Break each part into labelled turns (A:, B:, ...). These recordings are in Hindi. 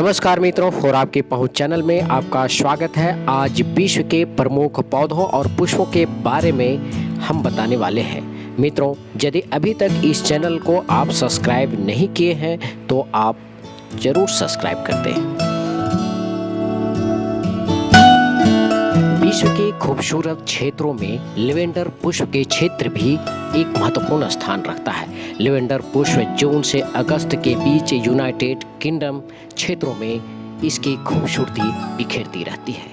A: नमस्कार मित्रों, फोर आपके पहुंच चैनल में आपका स्वागत है। आज विश्व के प्रमुख पौधों और पुष्पों के बारे में हम बताने वाले हैं। मित्रों, यदि अभी तक इस चैनल को आप सब्सक्राइब नहीं किए हैं तो आप जरूर सब्सक्राइब कर दें। विश्व के खूबसूरत क्षेत्रों में लेवेंडर पुष्प के क्षेत्र भी एक महत्वपूर्ण स्थान रखता है। लेवेंडर पुष्प जून से अगस्त के बीच यूनाइटेड किंगडम क्षेत्रों में इसकी खूबसूरती बिखेरती रहती है।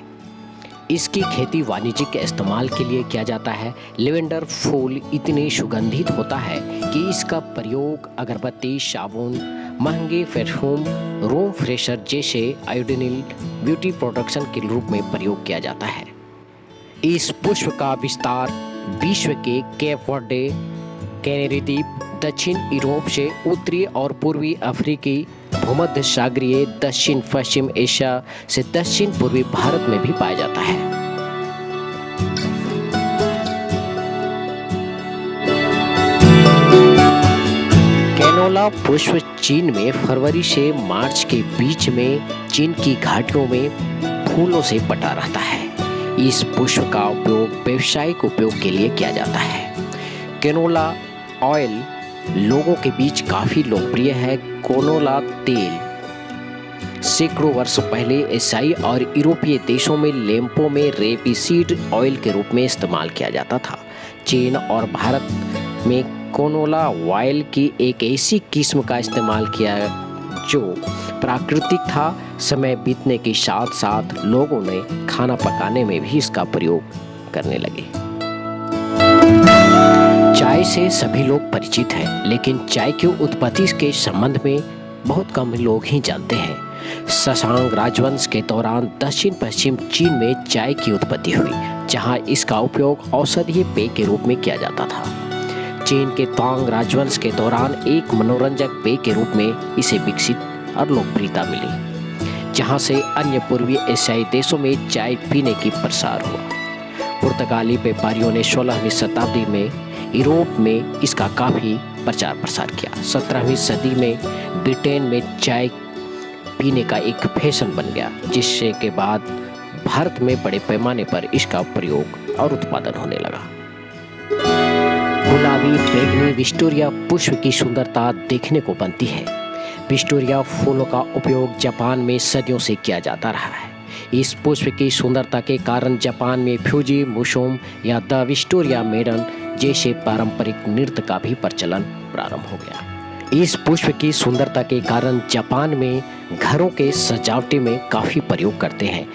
A: इसकी खेती वाणिज्यिक इस्तेमाल के लिए किया जाता है। लेवेंडर फूल इतने सुगंधित होता है कि इसका प्रयोग अगरबत्ती, साबुन, महंगे परफ्यूम, रूम फ्रेशनर जैसे आयोडीनिल ब्यूटी प्रोडक्शन के रूप में प्रयोग किया जाता है। इस पुष्प का विस्तार विश्व के केप वर्डे, कैनरी द्वीप, दक्षिण यूरोप से उत्तरी और पूर्वी अफ्रीकी, भूमध्य सागरीय, दक्षिण पश्चिम एशिया से दक्षिण पूर्वी भारत में भी पाया जाता है। कैनोला पुष्प चीन में फरवरी से मार्च के बीच में चीन की घाटियों में फूलों से पटा रहता है। इस पुष्प का उपयोग व्यावसायिक उपयोग के लिए किया जाता है। कैनोला ऑयल लोगों के बीच काफी लोकप्रिय है। कैनोला तेल सैकड़ों वर्ष पहले एशियाई और यूरोपीय देशों में लैंपों में रेपीसीड ऑयल के रूप में इस्तेमाल किया जाता था। चीन और भारत में कैनोला ऑयल की एक ऐसी किस्म का इस्तेमाल किया जो प्राकृतिक था। समय बीतने के साथ साथ लोगों ने खाना पकाने में भी इसका प्रयोग करने लगे। चाय से सभी लोग परिचित हैं, लेकिन चाय की उत्पत्ति के संबंध में बहुत कम लोग ही जानते हैं। शशांक राजवंश के दौरान दक्षिण पश्चिम चीन में चाय की उत्पत्ति हुई, जहां इसका उपयोग औषधीय पेय के रूप में किया जाता था। चीन के तांग राजवंश के दौरान एक मनोरंजक पेय के रूप में इसे विकसित और लोकप्रियता मिली, जहां से अन्य पूर्वी एशियाई देशों में चाय पीने की प्रसार हुआ। पुर्तगाली व्यापारियों ने 16वीं शताब्दी में यूरोप में इसका काफ़ी प्रचार प्रसार किया। 17वीं सदी में ब्रिटेन में चाय पीने का एक फैशन बन गया, जिससे के बाद भारत में बड़े पैमाने पर इसका प्रयोग और उत्पादन होने लगा। गुलाबी बैंगनी विक्टोरिया पुष्प की सुंदरता देखने को बनती है। विक्टोरिया फूलों का उपयोग जापान में सदियों से किया जाता रहा है। इस पुष्प की सुंदरता के कारण जापान में फ्यूजी मुसोम या द विक्टोरिया मेडन जैसे पारंपरिक नृत्य का भी प्रचलन प्रारंभ हो गया। इस पुष्प की सुंदरता के कारण जापान में घरों के सजावटी में काफी प्रयोग करते हैं।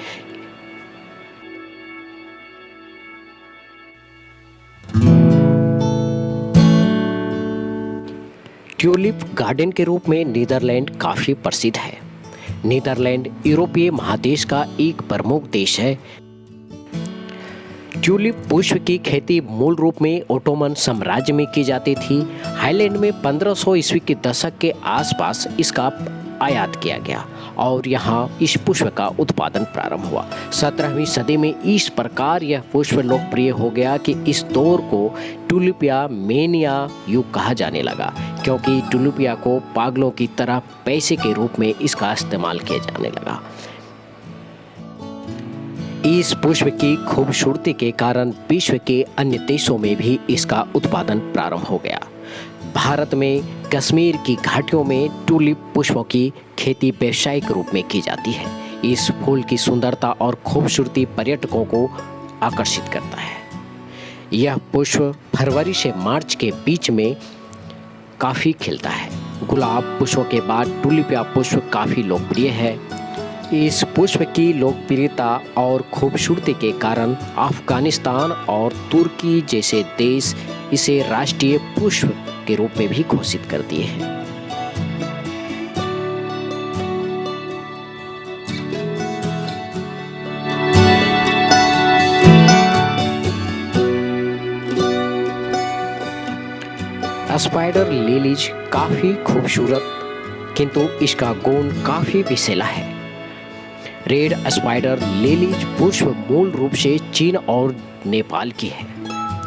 A: ट्यूलिप गार्डन के रूप में नीदरलैंड काफी प्रसिद्ध है। नीदरलैंड यूरोपीय महादेश का एक प्रमुख देश है। ट्यूलिप पुष्प की खेती मूल रूप में ओटोमन साम्राज्य में की जाती थी। हाईलैंड में 1500 ईस्वी के दशक के आसपास इसका आयात किया गया और यहाँ इस पुष्प का उत्पादन प्रारंभ हुआ। 17वीं सदी में इस प्रकार यह पुष्प लोकप्रिय हो गया कि इस दौर को ट्यूलिपिया मेनिया युग कहा जाने लगा, क्योंकि ट्यूलिपिया को पागलों की तरह पैसे के रूप में इसका इस्तेमाल किया जाने लगा। इस पुष्प की खूबसूरती के कारण विश्व के अन्य देशों में भी इसका उत्पादन प्रारंभ हो गया। भारत में कश्मीर की घाटियों में ट्यूलिप पुष्पों की खेती व्यावसायिक रूप में की जाती है। इस फूल की सुंदरता और खूबसूरती पर्यटकों को आकर्षित करता है। यह पुष्प फरवरी से मार्च के बीच में काफ़ी खिलता है। गुलाब पुष्पों के बाद ट्यूलिपिया पुष्प काफ़ी लोकप्रिय है। इस पुष्प की लोकप्रियता और खूबसूरती के कारण अफगानिस्तान और तुर्की जैसे देश इसे राष्ट्रीय पुष्प के रूप में भी घोषित कर दिए हैं। स्पाइडर लिलीज काफी खूबसूरत, किंतु इसका गुण काफी विषैला है। रेड स्पाइडर लिलीज पुष्प मूल रूप से चीन और नेपाल की है।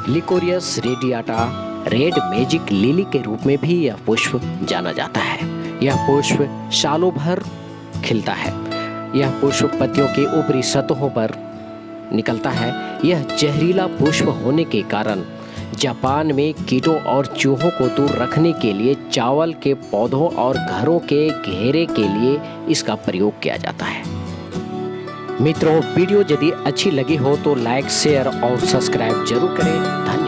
A: लिकोरियस रेडियाटा रेड मैजिक लिली के रूप में भी यह पुष्प जाना जाता है। यह पुष्प सालों भर खिलता है। यह पुष्प पत्तियों के ऊपरी सतहों पर निकलता है। यह जहरीला पुष्प होने के कारण जापान में कीटों और चूहों को दूर रखने के लिए चावल के पौधों और घरों के घेरे के लिए इसका प्रयोग किया जाता है। मित्रों, वीडियो यदि अच्छी लगी हो तो लाइक, शेयर और सब्सक्राइब जरूर करें। धन्यवाद।